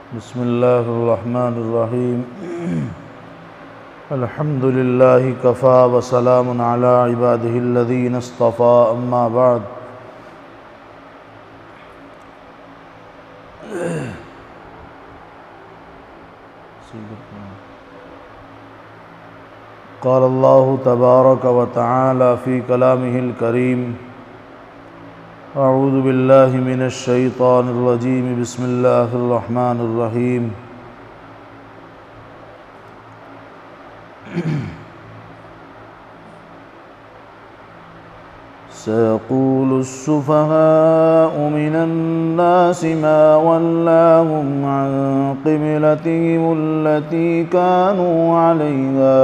बिस्मिल्लाहिर्रहमानिर्रहीम। अल्हम्दुलिल्लाहि कफ़ा व सलामुन अला इबादिहिल्लज़ीना इस्तफ़ा, अम्मा बअद। क़ाल अल्लाहु तबारक व तआला फ़ी कलामिहिल करीम, अऊज़ु बिल्लाहि मिनश शैतानिर रजीम, बिस्मिल्लाहिर रहमानिर रहीम। सयक़ूलुस सुफ़हाउ मिनन नासि मा वल्लाहुम अन क़िबलतिहिमुल्लती कानू अलैहा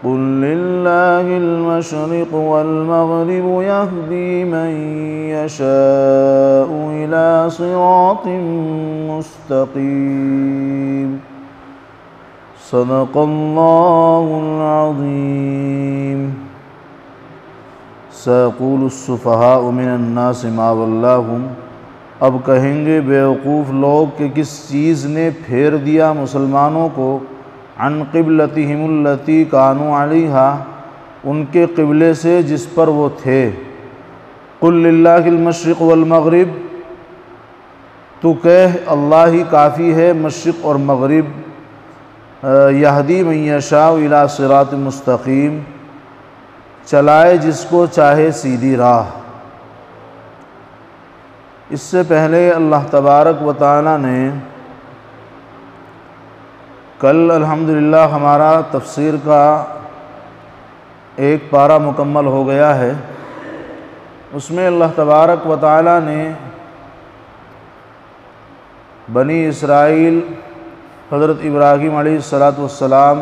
क़ुल लिल्लाहिल मशरिक़ु वल मग़रिबु यहदी मन यशाउ इला सिरातिम मुस्तक़ीम। सदक़ल्लाहुल अज़ीम। सयक़ूलुस सुफ़हाउ मिनन नासि मा वल्लाहुम, अब कहेंगे बेवकूफ़ लोग कि किस चीज़ ने फेर दिया मुसलमानों को अन क़िबलतिहिमुल्लती कानू अलैहा, उनके क़िबले से जिस पर वो थे। क़ुल लिल्लाहिल मशरिक़ वल मग़रिब, तू कह अल्लाह ही काफ़ी है मशरिक़ और मग़रिब। यहदी मन यशाउ इला सिरातिम मुस्तक़ीम, चलाए जिसको चाहे सीधी राह। इससे पहले अल्लाह तबारक व तआला ने कल अल्हम्दुलिल्लाह हमारा तफ़सीर का एक पारा मुकम्मल हो गया है। उसमें अल्लाह तबारक व तआला ने बनी इसराइल, हज़रत इब्राहीम अलैहिस्सलातु वस्सलाम,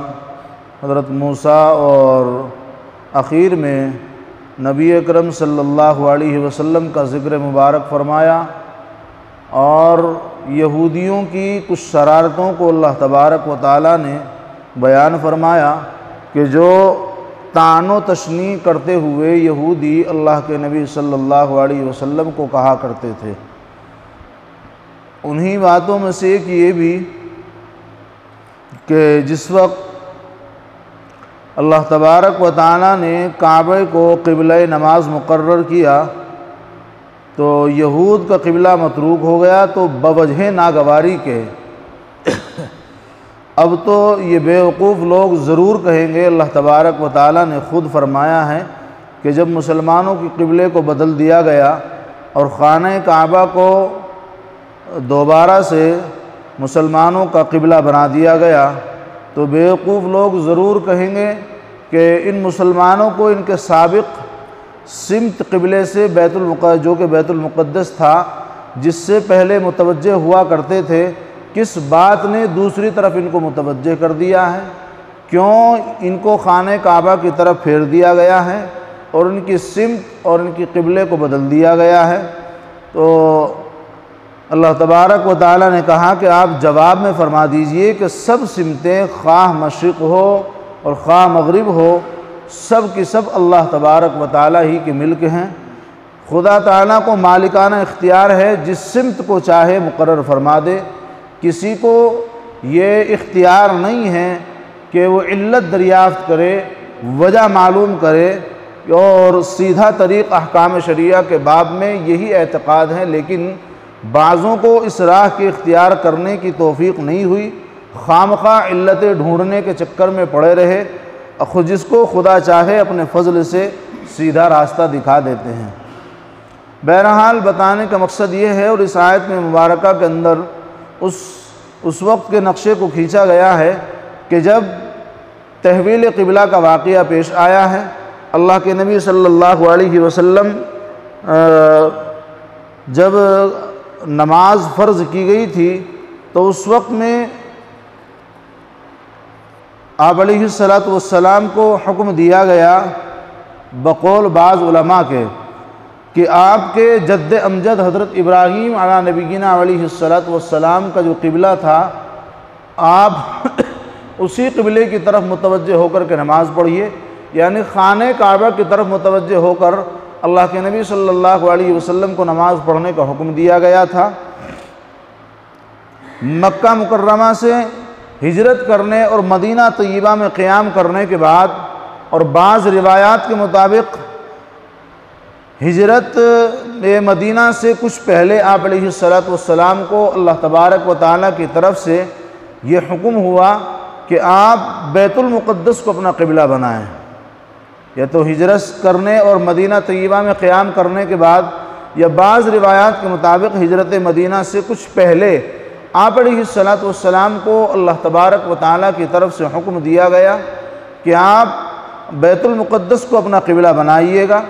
हज़रत मूसा और आखिर में नबी अकरम सल्लल्लाहु अलैहि वसल्लम का ज़िक्र मुबारक फ़रमाया और यहूदियों की कुछ शरारतों को अल्लाह तबारक व तआला ने बयान फरमाया कि जो तानो तशनी करते हुए यहूदी अल्लाह के नबी सल्लल्लाहु अलैहि वसल्लम को कहा करते थे। उन्हीं बातों में से एक ये भी कि जिस वक्त अल्लाह तबारक व तआला ने काबे को क़िबला नमाज मुकर्रर किया तो यहूद का क़िबला मतरूक हो गया, तो बवजह नागवारी के अब तो ये बेवकूफ़ लोग ज़रूर कहेंगे, अल्लाह तबारक व तआला ने ख़ुद फरमाया है कि जब मुसलमानों के क़िबले को बदल दिया गया और ख़ाने काबा को दोबारा से मुसलमानों का क़िबला बना दिया गया, तो बेवकूफ़ लोग ज़रूर कहेंगे कि इन मुसलमानों को इनके साबिक़ सिमत क़िबले से जो कि बैतुल मुक़द्दस था, जिससे पहले मुतवज्जे हुआ करते थे, किस बात ने दूसरी तरफ इनको मुतवज्जे कर दिया है? क्यों इनको ख़ाने काबा की तरफ फेर दिया गया है और इनकी सिमत और इनकी क़िबले को बदल दिया गया है? तो अल्लाह तबारक व तआला ने कहा कि आप जवाब में फ़रमा दीजिए कि सब सिमतें ख़्वाह मशरिक़ हो और ख़्वाह मग़रिब हो, सब की सब अल्लाह तबारक व तआला ही के मिल्क हैं। खुदा ताला को मालिकाना इख्तियार है, जिस सिमत को चाहे मुकर्रर फरमा दे। किसी को ये इख्तियार नहीं है कि वो इल्लत दरियाफ़्त करे, वजह मालूम करे और सीधा तरीक़ अहकाम शरिया के बाब में यही एतक़ाद है, लेकिन बाज़ों को इस राह के इख्तियार करने की तौफ़ीक़ नहीं हुई, खामखा इल्लतें ढूँढने के चक्कर में पड़े रहे। खुद जिसको खुदा चाहे अपने फ़ज़ल से सीधा रास्ता दिखा देते हैं। बहरहाल बताने का मकसद ये है और इस आयत में मुबारका के अंदर उस वक्त के नक्शे को खींचा गया है कि जब तहवील क़िबला का वाक़या पेश आया है। अल्लाह के नबी सल्लल्लाहु अलैहि वसल्लम जब नमाज फ़र्ज़ की गई थी तो उस वक्त में आप अलैहिस्सलातु वस्सलाम को हुक्म दिया गया बक़ौल बाज़ उलमा के कि आपके जद्द अमजद हज़रत इब्राहीम अला नबीना अलैहिस्सलातु वस्सलाम का जो क़िबला था, आप उसी क़िबले की तरफ मुतवज्जे होकर के नमाज़ पढ़िए, यानी ख़ाने काबा की तरफ मुतवज्जे होकर अल्लाह के नबी सल्लल्लाहु अलैहि वसल्लम को नमाज़ पढ़ने का हुक्म दिया गया था। मक्का मुकर्रमा से हिजरत करने और मदीना तय्यबा में क़याम करने के बाद और बाज़ रिवायात के मुताबिक हिजरत मदीना से कुछ पहले आप अलैहिस्सलातु वस्सलाम को अल्लाह तबारक व तआला की तरफ से ये हुक्म हुआ कि आप बैतुल मुक़द्दस को अपना क़िबला बनाएं। या तो हिजरत करने और मदीना तय्यबा में क़याम करने के बाद या बाज़ रिवायात के मुताबिक हिजरत मदीना से कुछ पहले आप अलैहिस्सलातु वस्सलाम को अल्लाह तबारक व तआला की तरफ से हुक्म दिया गया कि आप बैतुल मुक़द्दस को अपना क़िबला बनाइएगा।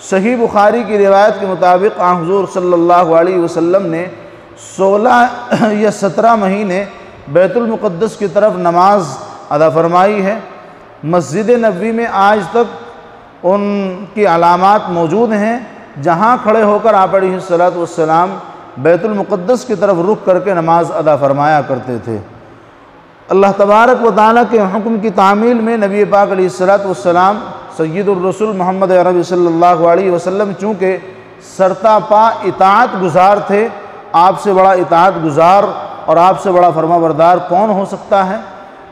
सही बुखारी की रिवायत के मुताबिक हुज़ूर सल्लल्लाहु अलैहि वसल्लम ने 16 या 17 महीने बैतुल मुक़द्दस की तरफ नमाज अदा फरमाई है। मस्जिद नबवी में आज तक उनकी अलामात मौजूद हैं, जहाँ खड़े होकर आप अलैहिस्सलातु वस्सलाम बैतुल मुक़द्दस की तरफ रुख करके नमाज अदा फरमाया करते थे। अल्लाह तबारक व तआला के हुक्म की तामील में नबी पाक अलैहिस्सलातु वस्सलाम सय्यदुर रसूल मोहम्मद अरबी सल्लल्लाहु अलैहि वसल्लम चूँकि सरतापा इताअत गुज़ार थे, आपसे बड़ा इताअत गुज़ार और आपसे बड़ा फरमाबरदार कौन हो सकता है।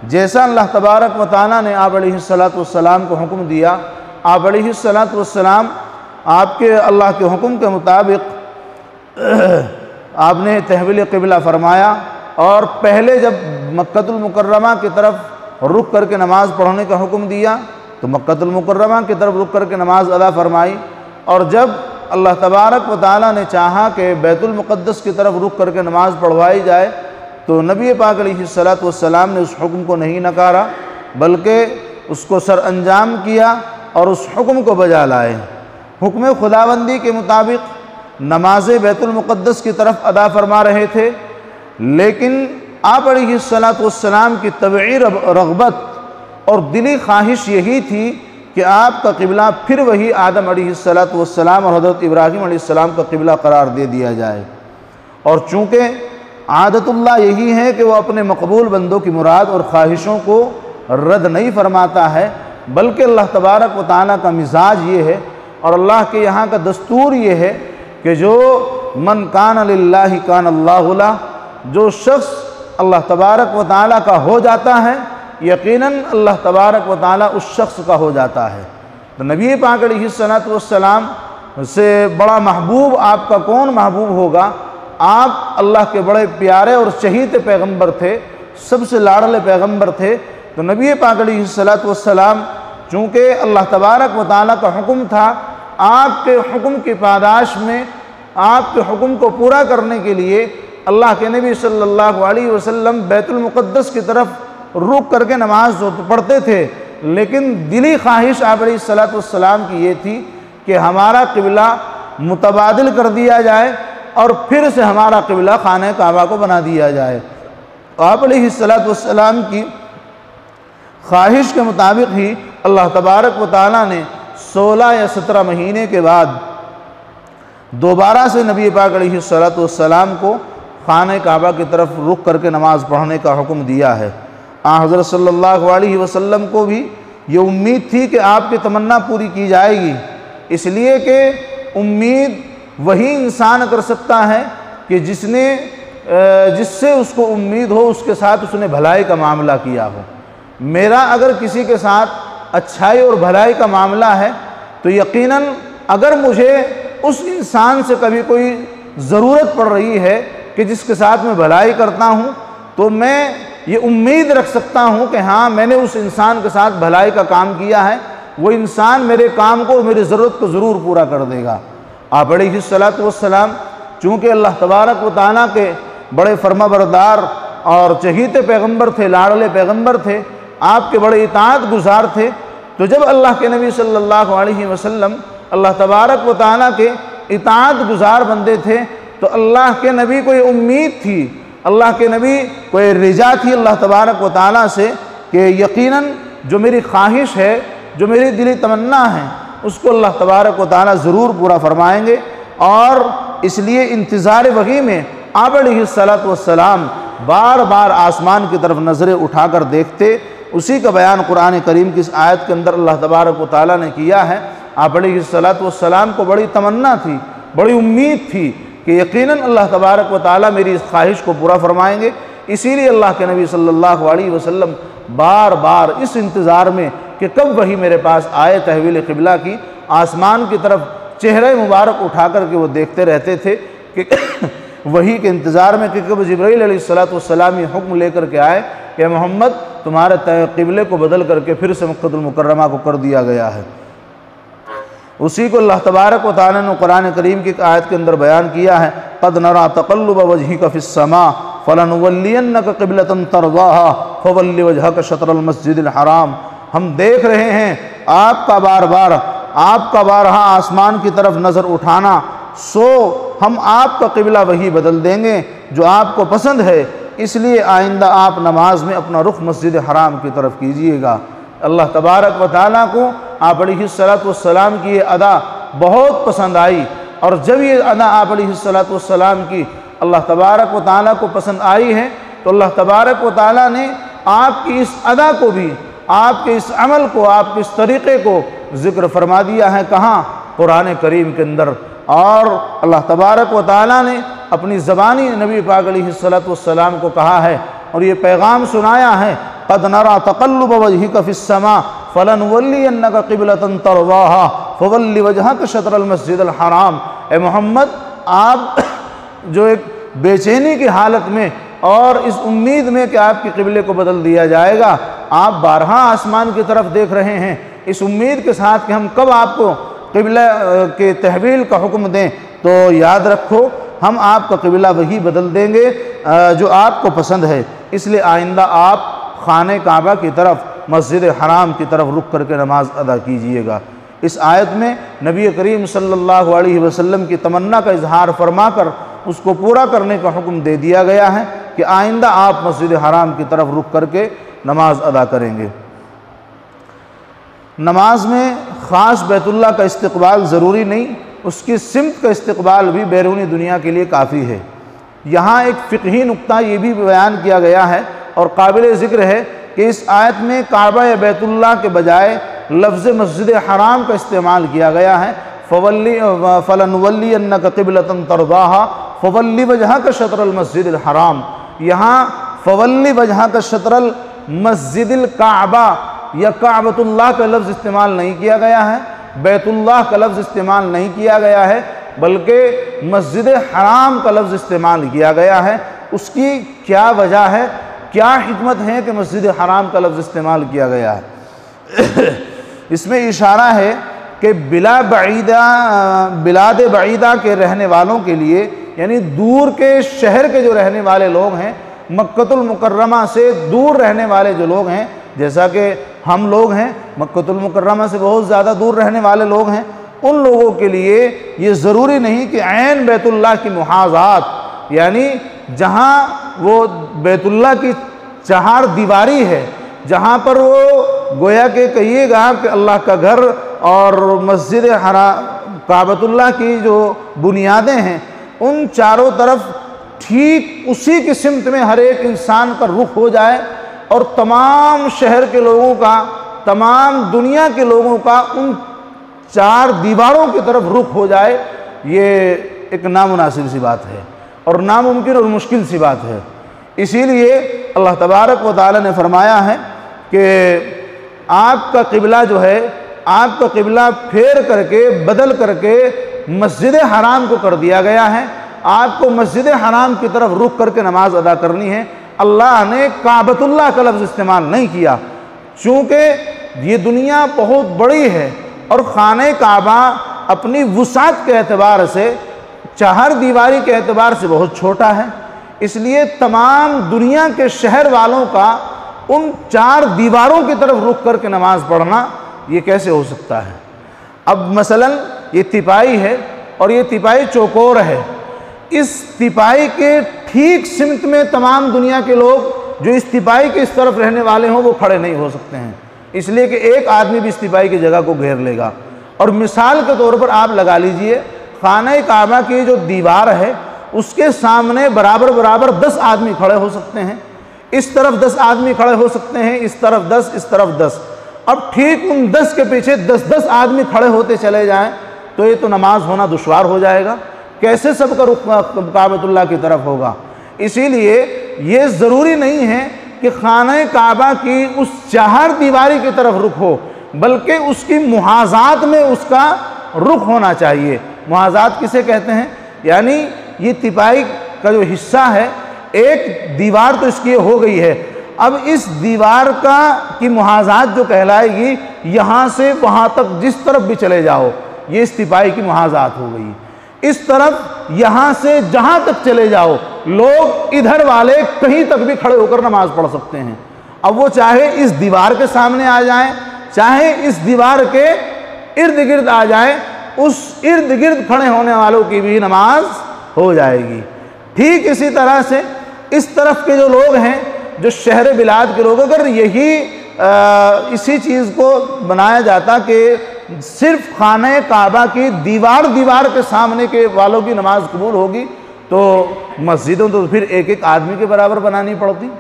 जैसा अल्लाह तबारक व तआला ने आप अलैहिस्सलातु वस्सलाम को हुक्म दिया, आप अलैहिस्सलातु वस्सलाम आपके अल्लाह के हुक्म के मुताबिक आपने तहवील क़िबला फ़रमाया और पहले जब मक्कतुल मुकर्रमा की तरफ रुख करके नमाज़ पढ़ने का हुक्म दिया तो मक्कतुल मुकर्रमा की तरफ रुख करके नमाज अदा फरमाई, और जब अल्लाह तबारक व तआला ने चाहा कि बैतुल मुक़द्दस की तरफ रुख करके नमाज़ पढ़वाई जाए तो नबी पाक अलैहिस्सलातु वस्सलाम ने उस हुक्म को नहीं नकारा, बल्कि उसको सर अंजाम किया और उस हुक्म को बजा लाए। हुक्म खुदाबंदी के मुताबिक नमाज बैतुल मुक़द्दस की तरफ अदा फरमा रहे थे, लेकिन आप अलैहिस्सलातु वस्सलाम की तबई रग़बत और दिली ख्वाहिश यही थी कि आपका क़िबला फिर वही आदम अलैहिस्सलातु वस्सलाम और हज़रत इब्राहीम अलैहिस्सलाम का क़िबला करार दे दिया जाए। और चूँकि आदतुल्लाह यही है कि वह अपने मकबूल बंदों की मुराद और ख्वाहिशों को रद्द नहीं फरमाता है, बल्कि अल्लाह तबारक व तआला का मिजाज ये है और अल्लाह के यहाँ का दस्तूर ये है कि जो मन कान लिल्लाहि कान अल्लाहु लह, जो शख्स अल्लाह तबारक व तआला का हो जाता है यकीनन अल्लाह तबारक व तआला उस शख्स का हो जाता है। तो नबी पाक अलैहिस्सलातु वस्सलाम से बड़ा महबूब आपका कौन महबूब होगा। आप अल्लाह के बड़े प्यारे और चहीते पैगंबर थे, सबसे लाडले पैगंबर थे। तो नबी पाक अलैहिस्सलातु वस्सलाम चूँकि अल्लाह तबारक व तआला का हुक्म था, आपके हुक्म की पादाश में आपके हुक्म को पूरा करने के लिए अल्लाह के नबी सल्लल्लाहु अलैहि वसल्लम बैतुल मुक़द्दस की तरफ रुक करके नमाज पढ़ते थे, लेकिन दिली ख्वाहिश आप अलैहिस्सलातु वस्सलाम की ये थी कि हमारा क़िबला मुतबादिल कर दिया जाए और फिर से हमारा क़िबला खाने काबा को बना दिया जाए। आप अलैहिस्सलातु वस्सलाम की ख्वाहिश के मुताबिक ही अल्लाह तबारक व तआला ने 16 या 17 महीने के बाद दोबारा से नबी पाक अलैहिस्सलातु वस्सलाम को खाने काबा की तरफ रुख करके नमाज़ पढ़ने का हुक्म दिया है। हज़रत सल्लल्लाहु अलैहि वसल्लम को भी ये उम्मीद थी कि आपकी तमन्ना पूरी की जाएगी, इसलिए कि उम्मीद वही इंसान कर सकता है कि जिससे उसको उम्मीद हो उसके साथ उसने भलाई का मामला किया हो। मेरा अगर किसी के साथ अच्छाई और भलाई का मामला है तो यकीनन अगर मुझे उस इंसान से कभी कोई ज़रूरत पड़ रही है कि जिसके साथ मैं भलाई करता हूँ, तो मैं ये उम्मीद रख सकता हूँ कि हाँ मैंने उस इंसान के साथ भलाई का काम किया है, वो इंसान मेरे काम को और मेरी ज़रूरत को ज़रूर पूरा कर देगा। आप अलैहिस्सलातु वस्सलाम चूँकि अल्लाह तबारक व तआला के बड़े फरमाबरदार और चहीते पैगंबर थे, लाडले पैगंबर थे, आपके बड़े इताअत गुज़ार थे, तो जब अल्लाह के नबी सल्लल्लाहु अलैहि वसल्लम अल्लाह तबारक व तआला के इताअत गुज़ार बंदे थे, तो अल्लाह के नबी को ये उम्मीद थी, अल्लाह के नबी को ये रिजा थी अल्लाह तबारक व तआला से कि यकीनन जो मेरी ख्वाहिश है, जो मेरी दिली तमन्ना है, उसको अल्लाह तबारक व तआला ज़रूर पूरा फरमाएंगे। और इसलिए इंतज़ार वही में आप अलैहिस्सलातु वस्सलाम बार बार आसमान की तरफ नज़रें उठाकर देखते। उसी का बयान कुरान करीम की इस आयत के अंदर अल्लाह तबारक व तआला ने किया है। आप अलैहिस्सलातु वस्सलाम को बड़ी तमन्ना थी, बड़ी उम्मीद थी कि यकीनन अल्लाह तबारक व तआला मेरी इस ख्वाहिश को पूरा फरमाएंगे। इसीलिए अल्लाह के नबी सल्लल्लाहु अलैहि वसल्लम बार बार इस इंतज़ार में कि कब वही मेरे पास आए तहवील क़िबला की, आसमान की तरफ चेहरे मुबारक उठा कर के वो देखते रहते थे कि वही के इंतज़ार में कि कब जिब्राईल अलैहिस्सलाम ये हुक्म लेकर के आए कि मोहम्मद तुम्हारे क़िबले को बदल करके फिर से मक्कतुल मुकर्रमा को कर दिया गया है। उसी को अल्लाह तबारक व तआला ने कुरान करीम की आयत के अंदर बयान किया है, क़द नरा तक़ल्लुब वजहिका फ़िस्समा फ़लनुवल्लियन्नका क़िबलतन तर्ज़ाहा फ़वल्लि वजहका शत्रल मस्जिदिल हराम। हम देख रहे हैं आपका बार बारहा आसमान की तरफ नज़र उठाना, सो हम आपका क़िबला वही बदल देंगे जो आपको पसंद है, इसलिए आइंदा आप नमाज में अपना रुख मस्जिद हराम की तरफ कीजिएगा। अल्लाह तबारक व तआला को आप अलैहिस्सलाम की ये अदा बहुत पसंद आई, और जब ये अदा आप अलैहिस्सलाम की अल्लाह तबारक व तआला को पसंद आई है तो अल्लाह तबारक व तआला ने आपकी इस अदा को भी, आपके इस अमल को, आपके इस तरीक़े को ज़िक्र फरमा दिया है। कहाँ? कुरान करीम के अंदर। और अल्लाह तबारक व तआला ने अपनी ज़बानी नबी पाक अलैहिस्सलाम को कहा है और ये पैगाम सुनाया है, क़द नरा तक़ल्लुब वजहिका फ़िस्समा फ़लनुवल्लियन्नका क़िबलतन तर्ज़ाहा फ़वल्लि वजहका शत्रल मस्जिदिल हराम। ए मोहम्मद, आप जो एक बेचैनी की हालत में और इस उम्मीद में कि आपके क़िबले को बदल दिया जाएगा, आप बारहा आसमान की तरफ देख रहे हैं इस उम्मीद के साथ कि हम कब आपको क़िबला के तहवील का हुक्म दें, तो याद रखो हम आपका क़िबला वही बदल देंगे जो आपको पसंद है। इसलिए आइंदा आप खाने काबा की तरफ, मस्जिद हराम की तरफ रुक करके नमाज अदा कीजिएगा। इस आयत में नबी करीम सल्लल्लाहु अलैहि वसल्लम की तमन्ना का इजहार फरमाकर उसको पूरा करने का हुक्म दे दिया गया है कि आइंदा आप मस्जिद हराम की तरफ रुक करके नमाज अदा करेंगे। नमाज में ख़ास बैतुल्लाह का इस्तक़बाल ज़रूरी नहीं, उसकी सिमत का इस्तक़बाल भी बैरूनी दुनिया के लिए काफ़ी है। यहाँ एक फ़िक़ही नुक्ता ये भी बयान किया गया है और काबिल ज़िक्र है कि इस आयत में काबा या बैतुल्लाह के बजाय लफ्ज़ मस्जिद हराम का इस्तेमाल किया गया है। फ़लनुवल्लियन्नका क़िबलतन तर्ज़ाहा फ़वल्लि वजहका शत्रल मस्जिदिल हराम। यहाँ फ़वल्लि वजहका शत्रल मस्जिदिल काबा या काबतुल्लाह का लफ्ज़ इस्तेमाल नहीं किया गया है, बैतुल्लाह का लफ्ज़ इस्तेमाल नहीं किया गया है, बल्कि मस्जिद हराम का लफ्ज़ इस्तेमाल किया गया है। उसकी क्या वजह है, क्या हिकमत है कि मस्जिद हराम का लफ्ज़ इस्तेमाल किया गया है? इसमें इशारा है कि बिलाद बईदा के रहने वालों के लिए, यानी दूर के शहर के जो रहने वाले लोग हैं, मक्कतुल मुकर्रमा से दूर रहने वाले जो लोग हैं, जैसा कि हम लोग हैं, मक्कतुल मुकर्रमा से बहुत ज़्यादा दूर रहने वाले लोग हैं, उन लोगों के लिए ये ज़रूरी नहीं कि ऐन बैतुल्लाह की मुहाज़ात, यानी जहाँ वो बैतुल्लाह की चार दीवारी है, जहाँ पर वो गोया के कहिएगा कि अल्लाह का घर और मस्जिद हराम काबतुल्लाह की जो बुनियादें हैं, उन चारों तरफ ठीक उसी की सिमत में हर एक इंसान का रुख हो जाए और तमाम शहर के लोगों का, तमाम दुनिया के लोगों का उन चार दीवारों की तरफ रुख हो जाए, ये एक नामुनासिब सी बात है और नामुमकिन और मुश्किल सी बात है। इसीलिए अल्लाह तबारक व तआला ने फरमाया है कि आपका क़िबला जो है, आपका क़िबला फेर करके, बदल करके मस्जिद हराम को कर दिया गया है। आपको मस्जिद हराम की तरफ रुख करके नमाज अदा करनी है। अल्लाह ने काबतुल्लाह का लफ्ज़ इस्तेमाल नहीं किया, चूँकि ये दुनिया बहुत बड़ी है और खाने काबा अपनी वुसात के एतबार से, चार दीवारी के एतबार से बहुत छोटा है। इसलिए तमाम दुनिया के शहर वालों का उन चार दीवारों की तरफ रुख करके नमाज पढ़ना ये कैसे हो सकता है? अब मसलन ये तिपाई है और ये तिपाई चौकोर है, इस तिपाई के ठीक सिमत में तमाम दुनिया के लोग जो इस तिपाई के इस तरफ रहने वाले हों वो खड़े नहीं हो सकते हैं, इसलिए कि एक आदमी भी इस तिपाई की जगह को घेर लेगा। और मिसाल के तौर पर आप लगा लीजिए, खाने काबा की जो दीवार है उसके सामने बराबर बराबर 10 आदमी खड़े हो सकते हैं, इस तरफ 10 आदमी खड़े हो सकते हैं, इस तरफ 10, इस तरफ 10। अब ठीक उन 10 के पीछे 10-10 आदमी खड़े होते चले जाएं तो ये तो नमाज होना दुश्वार हो जाएगा। कैसे सबका रुख काबतुल्लाह की तरफ होगा। इसीलिए ये ज़रूरी नहीं है कि खाना काबा की उस चार दीवारी की तरफ रुख हो, बल्कि उसकी मुहाज़ात में उसका रुख होना चाहिए। मुहाज़ात किसे कहते हैं? यानी ये तिपाई का जो हिस्सा है, एक दीवार तो इसकी हो गई है, अब इस दीवार की मुहाज़ात जो कहलाएगी, यहाँ से वहाँ तक जिस तरफ भी चले जाओ, ये इस तिपाई की मुहाज़ात हो गई। इस तरफ यहाँ से जहाँ तक चले जाओ, लोग इधर वाले कहीं तक भी खड़े होकर नमाज पढ़ सकते हैं। अब वो चाहे इस दीवार के सामने आ जाएं, चाहे इस दीवार के इर्द गिर्द आ जाए, उस इर्द गिर्द खड़े होने वालों की भी नमाज हो जाएगी। ठीक इसी तरह से इस तरफ के जो लोग हैं, जो शहर बिलाद के लोग, अगर इसी चीज़ को बनाया जाता कि सिर्फ खाने काबा की दीवार के सामने के वालों की नमाज कबूल होगी, तो मस्जिदों तो फिर एक एक आदमी के बराबर बनानी पड़ती।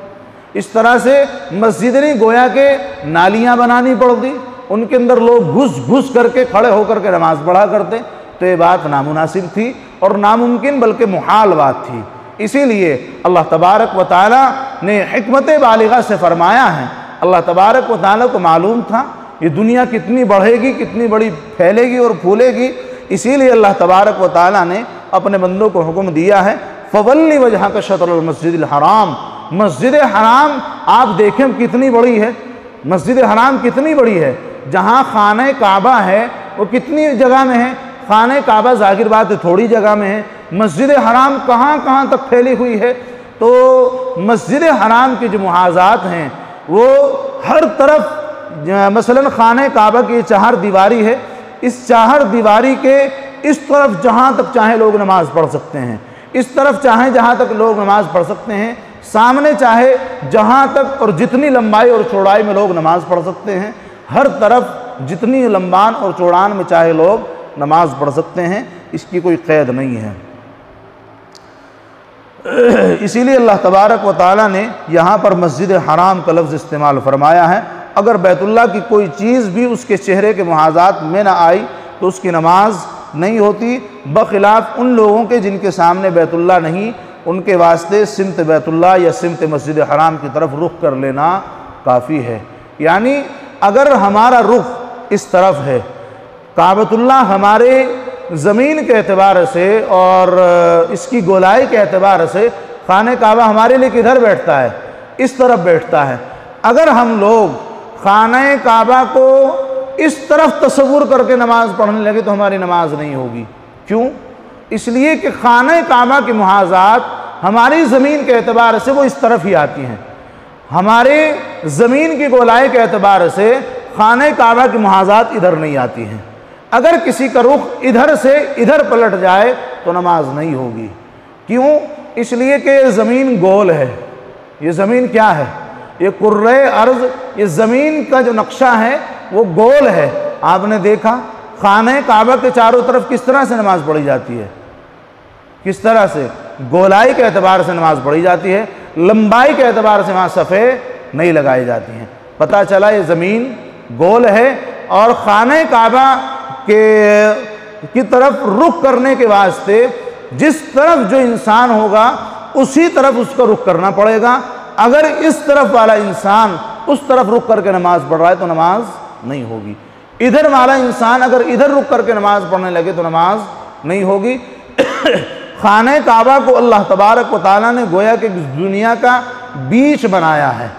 इस तरह से मस्जिद नहीं, गोया के नालियाँ बनानी पड़ती, उनके अंदर लोग घुस घुस करके खड़े होकर के नमाज पढ़ा करते। तो ये बात नामुनासिब थी और नामुमकिन बल्कि मुहाल बात थी। इसीलिए अल्लाह तबारक व तआला ने हिकमत बालिगा से फरमाया है। अल्लाह तबारक व तआला को मालूम था ये दुनिया कितनी बढ़ेगी, कितनी बड़ी फैलेगी और फूलेगी। इसीलिए अल्लाह तबारक व तआला ने अपने बंदों को हुक्म दिया है, फ़वल्लि वजहक शत्रुल मस्जिदिल हराम। मस्जिद हराम आप देखें कितनी बड़ी है, मस्जिद हराम कितनी बड़ी है। जहाँ खाने काबा है वो कितनी जगह में है, खाने काबा ज़ाहिर बात है थोड़ी जगह में है, मस्जिद हराम कहाँ कहाँ तक फैली हुई है। तो मस्जिद हराम की जो मुहाज़ात हैं वो हर तरफ, मसलन खाने काबा की चार दीवारी है, इस चार दीवारी के इस तरफ जहाँ तक चाहे लोग नमाज़ पढ़ सकते हैं, इस तरफ चाहे जहाँ तक लोग नमाज़ पढ़ सकते हैं, सामने चाहे जहाँ तक और जितनी लंबाई और चौड़ाई में लोग नमाज़ पढ़ सकते हैं, हर तरफ जितनी लंबान और चौड़ान में चाहे लोग नमाज पढ़ सकते हैं, इसकी कोई क़ैद नहीं है। इसीलिए अल्लाह तबारक व तआला ने यहाँ पर मस्जिद हराम का लफ्ज़ इस्तेमाल फरमाया है। अगर बैतुल्लाह की कोई चीज़ भी उसके चेहरे के मुहाज़ात में ना आई तो उसकी नमाज नहीं होती, बखिलाफ़ उन लोगों के जिनके सामने बैतुल्लाह नहीं, उनके वास्ते सिमत बैतुल्लाह या सिमत मस्जिद हराम की तरफ रुख कर लेना काफ़ी है। यानी अगर हमारा रुख इस तरफ है, काबतुल्लाह हमारे ज़मीन के एतबार से और इसकी गोलाई के एतबार से खाने काबा हमारे लिए किधर बैठता है, इस तरफ बैठता है। अगर हम लोग खाने काबा को इस तरफ तस्वुर करके नमाज पढ़ने लगे तो हमारी नमाज नहीं होगी। क्यों? इसलिए कि खाने काबा की मुहाज़ात हमारी ज़मीन के एतबार से वो इस तरफ ही आती हैं। हमारे ज़मीन की गोलाई के एतबार से खाने काबा की मुहाज़ात इधर नहीं आती हैं। अगर किसी का रुख इधर से इधर पलट जाए तो नमाज नहीं होगी। क्यों? इसलिए कि ये ज़मीन गोल है। ये ज़मीन क्या है? ये कुर्रे अर्ज़, ये ज़मीन का जो नक्शा है वो गोल है। आपने देखा खाने काबा के चारों तरफ किस तरह से नमाज पढ़ी जाती है, किस तरह से गोलाई के एतबार से नमाज पढ़ी जाती है, लंबाई के एतबार से वहाँ सफ़े नहीं लगाई जाती हैं। पता चला ये ज़मीन गोल है और खाने काबा की तरफ रुख करने के वास्ते जिस तरफ जो इंसान होगा उसी तरफ उसका रुख करना पड़ेगा। अगर इस तरफ वाला इंसान उस तरफ रुख करके नमाज पढ़ रहा है तो नमाज नहीं होगी। इधर वाला इंसान अगर इधर रुख करके नमाज पढ़ने लगे तो नमाज नहीं होगी। खाने काबा को अल्लाह तबारक व तआला ने गोया कि दुनिया का बीच बनाया है।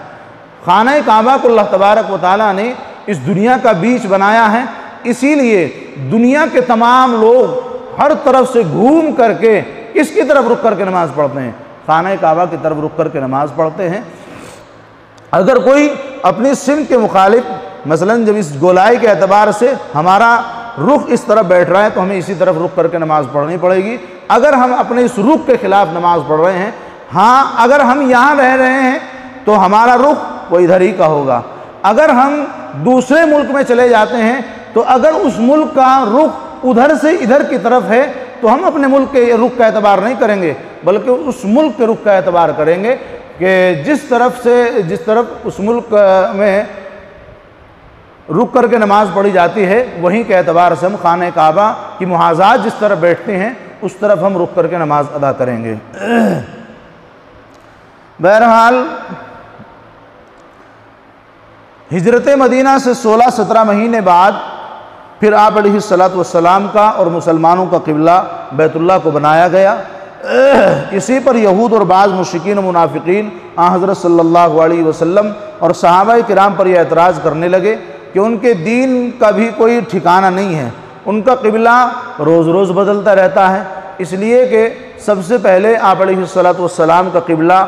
खाने काबा को अल्लाह तबारक व तआला ने इस दुनिया का बीच बनाया है। इसीलिए दुनिया के तमाम लोग हर तरफ से घूम करके किसकी तरफ रुख करके नमाज पढ़ते हैं? खाने काबा की तरफ रुख करके नमाज पढ़ते हैं। अगर कोई अपनी सिमत के मुखालिफ, मसलन जब इस गोलाई के एतबार से हमारा रुख इस तरफ बैठ रहा है तो हमें इसी तरफ रुख करके नमाज पढ़नी पड़ेगी। अगर हम अपने इस रुख के ख़िलाफ़ नमाज पढ़ रहे हैं, हाँ अगर हम यहाँ रह रहे हैं तो हमारा रुख वो इधर ही का होगा। अगर हम दूसरे मुल्क में चले जाते हैं तो अगर उस मुल्क का रुख उधर से इधर की तरफ है तो हम अपने मुल्क के रुख का एतबार नहीं करेंगे, बल्कि उस मुल्क के रुख का एतबार करेंगे कि जिस तरफ उस मुल्क में रुक करके नमाज पढ़ी जाती है वहीं के एतबार से हम खाने काबा की मुहाज़ात जिस तरफ बैठते हैं उस तरफ हम रुक करके नमाज अदा करेंगे। बहरहाल हिजरत मदीना से 16-17 महीने बाद फिर आप अलैहिस्सलातु वस्सलाम का और मुसलमानों का क़िबला बैतुल्लाह को बनाया गया। इसी पर यहूद और बाज़ मुश्रिकीन मुनाफिकीन हज़रत सल्लल्लाहु अलैहि वसल्लम और सहाबाए किराम पर यह एतराज़ करने लगे कि उनके दीन का भी कोई ठिकाना नहीं है, उनका क़िबला रोज़ रोज़ बदलता रहता है। इसलिए कि सबसे पहले आप अलैहिस्सलातु वस्सलाम का क़िबला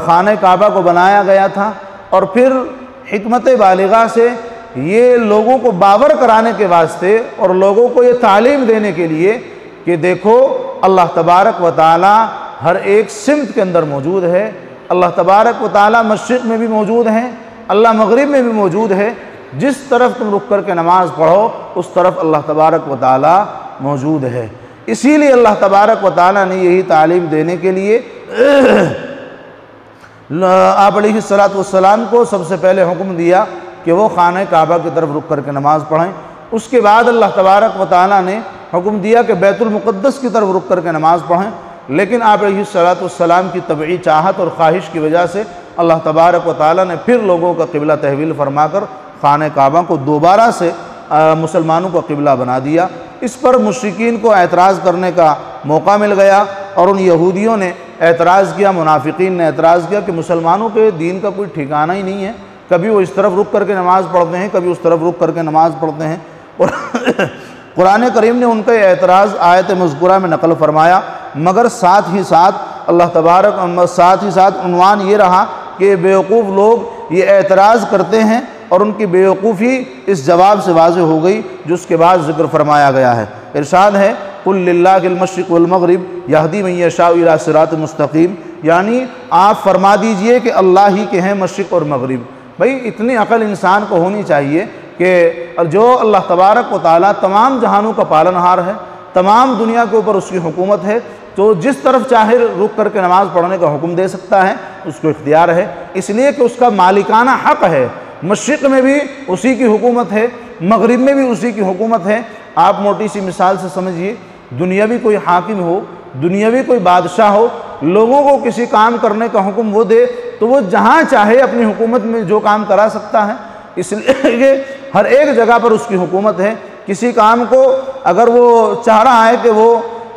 खाने काबा को बनाया गया था और फिर हिकमत बालिगा से ये लोगों को बावर कराने के वास्ते और लोगों को ये तालीम देने के लिए कि देखो अल्लाह तबारक व तआला हर एक सिमत के अंदर मौजूद है, अल्लाह तबारक व तआला मशरिक़ में भी मौजूद है, अल्लाह मगरिब में भी मौजूद है। जिस तरफ तुम रुक कर के नमाज़ पढ़ो उस तरफ अल्लाह तबारक व तआला मौजूद है। इसीलिए अल्लाह तबारक व तआला ने यही तालीम देने के लिए आप अलैहिस्सलातु वस्सलाम को सबसे पहले हुक्म दिया कि वो खाने काबा की तरफ रुक कर के नमाज़ पढ़ें। उसके बाद अल्लाह तबारक व तआला ने हुक्म दिया कि बैतुल मुक़द्दस की तरफ रुक कर के नमाज़ पढ़ें। लेकिन आप अलैहिस्सलातु वस्सलाम की तबई चाहत और ख्वाहिश की वजह से अल्लाह तबारक व तआला ने फिर लोगों का क़िबला तहवील फरमाकर खाने काबा को दोबारा से मुसलमानों का क़िबला बना दिया। इस पर मुश्रिकीन को एतराज़ करने का मौका मिल गया और उन यहूदियों ने एतराज़ किया, मुनाफिकीन ने एतराज़ किया कि मुसलमानों के दीन का कोई ठिकाना ही नहीं है, कभी वो इस तरफ रुक करके नमाज़ पढ़ते हैं, कभी उस तरफ रुक करके नमाज़ पढ़ते हैं। और कुरान करीम ने उनका एतराज़ आयत मज़कूरा में नकल फरमाया, मगर साथ ही साथ अल्लाह तबारक साथ ही साथ उन्वान ये रहा कि बेवकूफ़ लोग ये एतराज़ करते हैं और उनकी बेवकूफ़ी इस जवाब से वाज़ेह हो गई जो उसके बाद ज़िक्र फरमाया गया है। इरशाद है कुल लिल्लाहिल मशरिक़ वल मग़रिब यहदी मन यशाउ इला सिरातिन मुस्तक़ीम, यानी आप फरमा दीजिए कि अल्लाह ही के हैं मशरिक़ और मग़रिब। भाई इतनी अक़ल इंसान को होनी चाहिए कि जो अल्लाह तबारक व तआला तमाम जहानों का पालनहार है, तमाम दुनिया के ऊपर उसकी हुकूमत है, तो जिस तरफ चाहे रुक करके नमाज़ पढ़ने का हुक्म दे सकता है, उसको इख्तियार है, इसलिए कि उसका मालिकाना हक़ है। मशरिक़ में भी उसी की हुकूमत है, मग़रिब में भी उसी की हुकूमत है। आप मोटी सी मिसाल से समझिए, दुनियावी कोई हाकिम हो, दुनियावी कोई बादशाह हो, लोगों को किसी काम करने का हुक्म वो दे तो वो जहाँ चाहे अपनी हुकूमत में जो काम करा सकता है। इसलिए हर एक जगह पर उसकी हुकूमत है। किसी काम को अगर वो चाह रहा है कि वो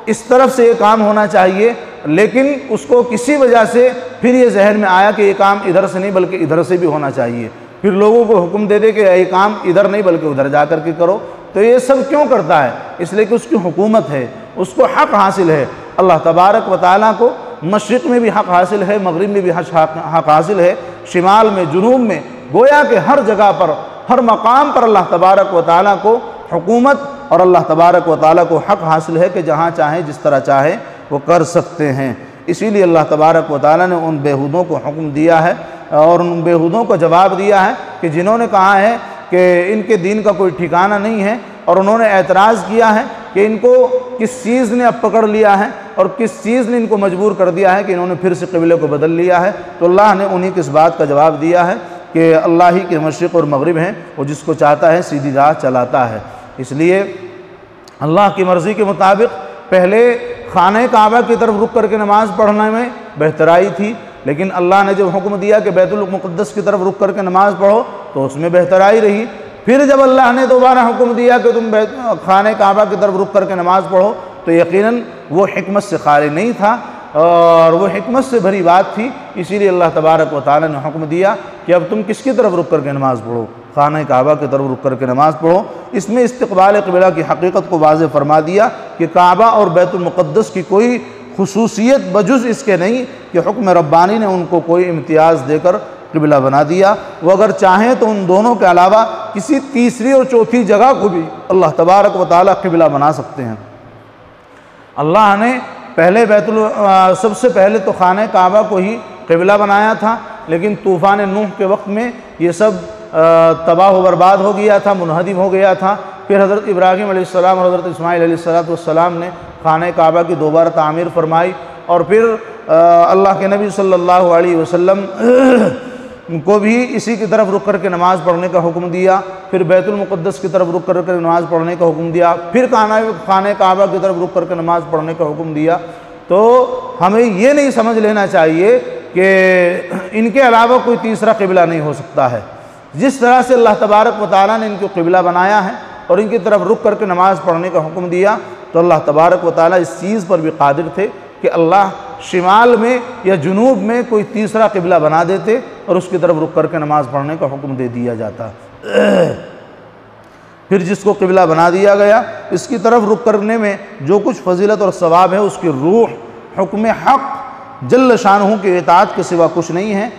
इस तरफ से ये काम होना चाहिए, लेकिन उसको किसी वजह से फिर ये जहन में आया कि ये काम इधर से नहीं बल्कि इधर से भी होना चाहिए, फिर लोगों को हुक्म दे दे कि ये काम इधर नहीं बल्कि उधर जा कर के करो, तो ये सब क्यों करता है? इसलिए कि उसकी हुकूमत है, उसको हक़ हासिल है। अल्लाह तबारक व तआला को मशरिक़ में भी हक़ हासिल है, मग़रिब में भी हक़ हासिल है, शिमाल में, जुनूब में, गोया के हर जगह पर, हर मकाम पर अल्लाह तबारक व तआला को हुकूमत और अल्लाह तबारक व तआला को हक़ हासिल है कि जहाँ चाहे जिस तरह चाहे वो कर सकते हैं। इसीलिए अल्लाह तबारक व तआला ने उन बेहूदों को हुक्म दिया है और उन बेहूदों को जवाब दिया है कि जिन्होंने कहा है कि इनके दीन का कोई ठिकाना नहीं है, और उन्होंने एतराज़ किया है कि इनको किस चीज़ ने अब पकड़ लिया है और किस चीज़ ने इनको मजबूर कर दिया है कि इन्होंने फिर से क़िबले को बदल लिया है। तो अल्लाह ने उन्हीं की इस बात का जवाब दिया है कि अल्लाह ही के मशरिक़ और मग़रिब हैं, वो जिसको चाहता है सीधी राह चलाता है। इसलिए अल्लाह की मर्ज़ी के मुताबिक पहले खाने काबा की तरफ रुक करके नमाज़ पढ़ने में बेहतराई थी, लेकिन अल्लाह ने जब हुक्म दिया कि बैतुल मुक़द्दस की तरफ रुक करके नमाज़ पढ़ो तो उसमें बेहतराई रही। फिर जब अल्लाह ने दोबारा हुक्म दिया कि तुम खाने काबा की तरफ रुक करके नमाज़ पढ़ो, तो यकीनन वो हिकमत से खाली नहीं था और वो हिकमत से भरी बात थी। इसीलिए अल्लाह तबारक व तआला ने हुक्म दिया कि अब तुम किसकी तरफ रुक करके नमाज़ पढ़ो? खाने काबा की तरफ रुक करके नमाज़ पढ़ो। इसमें इस्तिक़बाल क़िबला की हकीकत को वाज़ेह फरमा दिया कि काबा और बैतुल मुक़द्दस की कोई खुसूसियत बजुज़ इसके नहीं कि हुक्म रब्बानी ने उनको कोई इम्तियाज़ देकर क़िबला बना दिया। वो अगर चाहें तो उन दोनों के अलावा किसी तीसरी और चौथी जगह को भी अल्लाह तबारक व तआला क़िबला बना सकते हैं। अल्लाह ने पहले सबसे पहले तो खाने काबा को ही क़िबला बनाया था, लेकिन तूफ़ान नूह के वक्त में ये सब तबाह व बर्बाद हो गया था, मुनहदिम हो गया था। फिर हज़रत इब्राहीम अलैहिस्सलाम और हज़रत इस्माईल अलैहिस्सलाम ने खाने काबा की दोबारा तामीर फरमाई और फिर अल्लाह के नबी सल्लल्लाहु अलैहि वसल्लम को भी इसी की तरफ रुक करके नमाज़ पढ़ने का हुक्म दिया, फिर बैतुल मुक़द्दस की तरफ रुक करके नमाज़ पढ़ने का हुक्म दिया, फिर खाने काबा की तरफ रुक करके नमाज़ पढ़ने का हुक्म दिया। तो हमें ये नहीं समझ लेना चाहिए कि इनके अलावा कोई तीसरा क़िबला नहीं हो सकता है। जिस तरह से अल्लाह तबारक व तआला ने इनको क़िबला बनाया है और इनकी तरफ रुक करके नमाज़ पढ़ने का हुक्म दिया, तो अल्लाह तबारक व तआला इस चीज़ पर भी कादिर थे कि अल्लाह शिमाल में या जुनूब में कोई तीसरा क़िबला बना देते और उसकी तरफ रुक करके नमाज़ पढ़ने का हुक्म दे दिया जाता। फिर जिसको क़िबला बना दिया गया, इसकी तरफ रुक करने में जो कुछ फजीलत और सवाब है उसकी रूह हुक्म हक़ जल्ल शानहू के इताअत के सिवा कुछ नहीं है,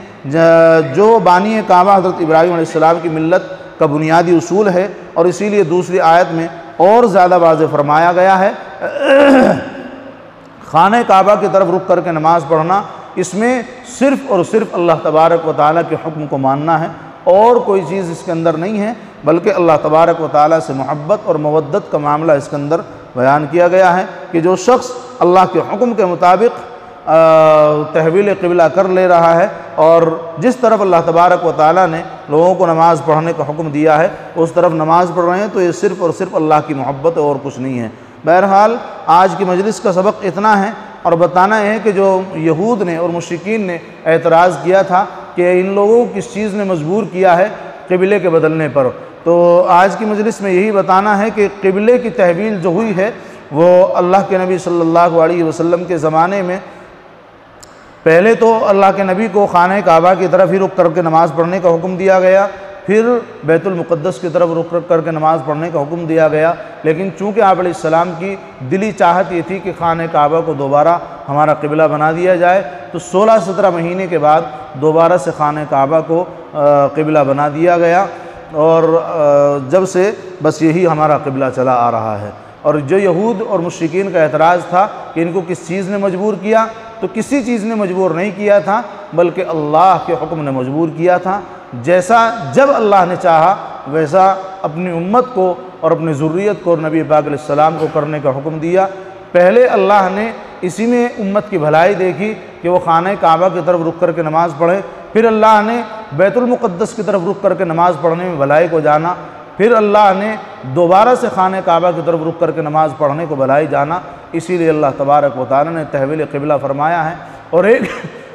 जो बानी काबा हज़रत इब्राहीम अलैहिस्सलाम की मिल्लत का बुनियादी उसूल है। और इसीलिए दूसरी आयत में और ज़्यादा वाज़ेह फरमाया गया है खाने काबा की तरफ रुक करके नमाज़ पढ़ना, इसमें सिर्फ़ और सिर्फ अल्लाह तबारक व तआला के हुक्म को मानना है और कोई चीज़ इसके अंदर नहीं है, बल्कि अल्लाह तबारक व तआला से मोहब्बत और मवद्दत का मामला इसके अंदर बयान किया गया है कि जो शख्स अल्लाह के हुक्म के मुताबिक तहवील क़िबला कर ले रहा है और जिस तरफ अल्लाह तबारक व तआला ने लोगों को नमाज़ पढ़ने का हुक्म दिया है उस तरफ नमाज़ पढ़ रहे हैं, तो ये सिर्फ़ और सिर्फ अल्लाह की मोहब्बत है और कुछ नहीं है। बहरहाल आज की मजलिस का सबक इतना है और बताना है कि जो यहूद ने और मुशरिकीन ने एतराज़ किया था कि इन लोगों को किस चीज़ ने मजबूर किया है क़िबले के बदलने पर, तो आज की मजलिस में यही बताना है कि क़िबले की तहवील जो हुई है वो अल्लाह के नबी सल्लल्लाहु अलैहि वसल्लम के ज़माने में पहले तो अल्लाह के नबी को खाने काबा की तरफ ही रुक करके नमाज़ पढ़ने का हुक्म दिया गया, फिर बैतुल मुक़द्दस की तरफ रुक करके नमाज़ पढ़ने का हुक्म दिया गया। लेकिन चूँकि आप अलैहिस्सलाम की दिली चाहत ये थी कि खाने काबा को दोबारा हमारा क़िबला बना दिया जाए, तो 16-17 महीने के बाद दोबारा से खाने काबा को क़िबला बना दिया गया और जब से बस यही हमारा क़िबला चला आ रहा है। और जो यहूद और मुशरिकीन का एतराज़ था कि इनको किस चीज़ ने मजबूर किया, तो किसी चीज़ ने मजबूर नहीं किया था बल्कि अल्लाह के हुक्म ने मजबूर किया था। जैसा जब अल्लाह ने चाहा वैसा अपनी उम्मत को और अपनी ज़ुर्रियत को और नबी पाक अलैहिस्सलाम को करने का हुक्म दिया। पहले अल्लाह ने इसी में उम्मत की भलाई देखी कि वो खाने काबा की तरफ रुक करके नमाज़ पढ़े, फिर अल्लाह ने बैतुल मुक़द्दस की तरफ रुक करके नमाज़ पढ़ने में भलाई को जाना, फिर अल्लाह ने दोबारा से खाने काबा की तरफ रुक करके नमाज़ पढ़ने को भलाई जाना। इसीलिए अल्लाह तबारक व तआला ने तहवील क़िबला फरमाया है। और एक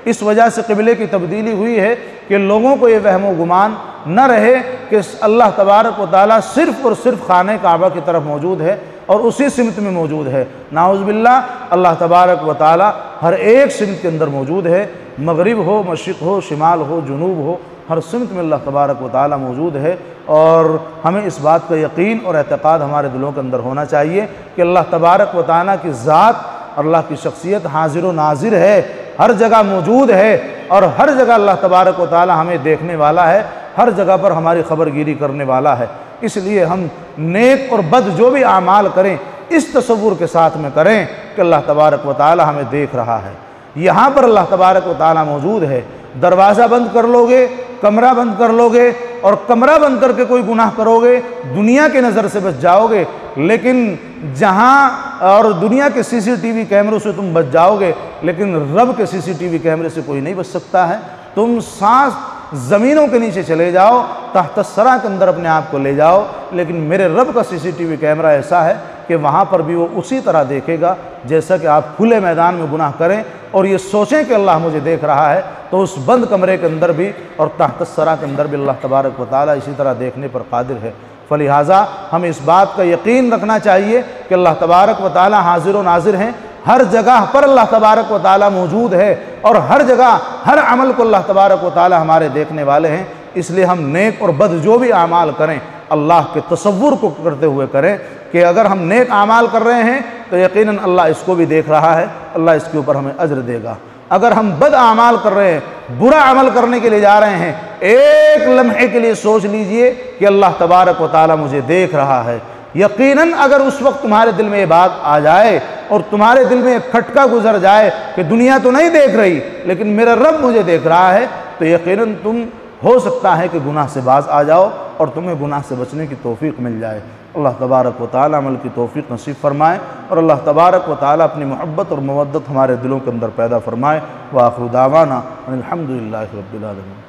इस वजह से क़िबले की तब्दीली हुई है कि लोगों को ये वहम व गुमान न रहे कि अल्लाह तबारक व तआला सिर्फ़ और सिर्फ खाने काबा की तरफ मौजूद है और उसी सिमत में मौजूद है। नाउज़ बिल्लाह, अल्लाह तबारक व तआला हर एक सिमत के अंदर मौजूद है, मगरिब हो, मशरिक़ हो, शिमाल हो, जुनूब हो, हर सिमत में अल्लाह तबारक व तआला मौजूद है। और हमें इस बात का यकीन और एतक़ाद हमारे दिलों के अंदर होना चाहिए कि अल्लाह तबारक व तआला की ज़ात, अल्लाह की शख्सियत हाजिर व नाजिर है, हर जगह मौजूद है और हर जगह अल्लाह तबारक व तआला हमें देखने वाला है, हर जगह पर हमारी खबरगिरी करने वाला है। इसलिए हम नेक और बद जो भी आमाल करें इस तसव्वुर के साथ में करें कि अल्लाह तबारक व तआला हमें देख रहा है। यहाँ पर अल्लाह तबारक व तआला मौजूद है। दरवाज़ा बंद कर लोगे, कमरा बंद कर लोगे और कमरा बंद करके कोई गुनाह करोगे, दुनिया की नज़र से बच जाओगे, लेकिन जहाँ और दुनिया के CCTV कैमरों से तुम बच जाओगे, लेकिन रब के CCTV कैमरे से कोई नहीं बच सकता है। तुम सांस ज़मीनों के नीचे चले जाओ, तहत सरा के अंदर अपने आप को ले जाओ, लेकिन मेरे रब का CCTV कैमरा ऐसा है कि वहाँ पर भी वो उसी तरह देखेगा जैसा कि आप खुले मैदान में गुनाह करें और ये सोचें कि अल्लाह मुझे देख रहा है, तो उस बंद कमरे के अंदर भी और तहत सरा के अंदर भी अल्लाह तबारक व तआला इसी तरह देखने पर कादिर है। फलिहाजा हमें इस बात का यकीन रखना चाहिए कि अल्लाह तबारक व तआला हाजिर व नाजिर हैं, हर जगह पर अल्लाह तबारक व तआला मौजूद है और हर जगह हर अमल को अल्लाह तबारक व तआला हमारे देखने वाले हैं। इसलिए हम नेक और बद जो भी आमाल करें अल्लाह के तसव्वुर को करते हुए करें कि अगर हम नेक आमाल कर रहे हैं तो यकीनन अल्लाह इसको भी देख रहा है, अल्लाह इसके ऊपर हमें अज्र देगा। अगर हम बद आमाल कर रहे हैं, बुरा अमल करने के लिए जा रहे हैं, एक लम्हे के लिए सोच लीजिए कि अल्लाह तबारक व तआला मुझे देख रहा है। यकीनन अगर उस वक्त तुम्हारे दिल में ये बात आ जाए और तुम्हारे दिल में एक खटका गुजर जाए कि दुनिया तो नहीं देख रही लेकिन मेरा रब मुझे देख रहा है, तो यकीनन तुम हो सकता है कि गुनाह से बाज आ जाओ और तुम्हें गुनाह से बचने की तौफीक मिल जाए। अल्लाह तबारक व तआला अमल की तौफीक नसीब फरमाए और अल्लाह तबारक व तआला अपनी मोहब्बत और मवद्दत हमारे दिलों के अंदर पैदा फरमाए। व आखिरु दावाना अनिल हम्दुलिल्लाहि रब्बिल आलमीन।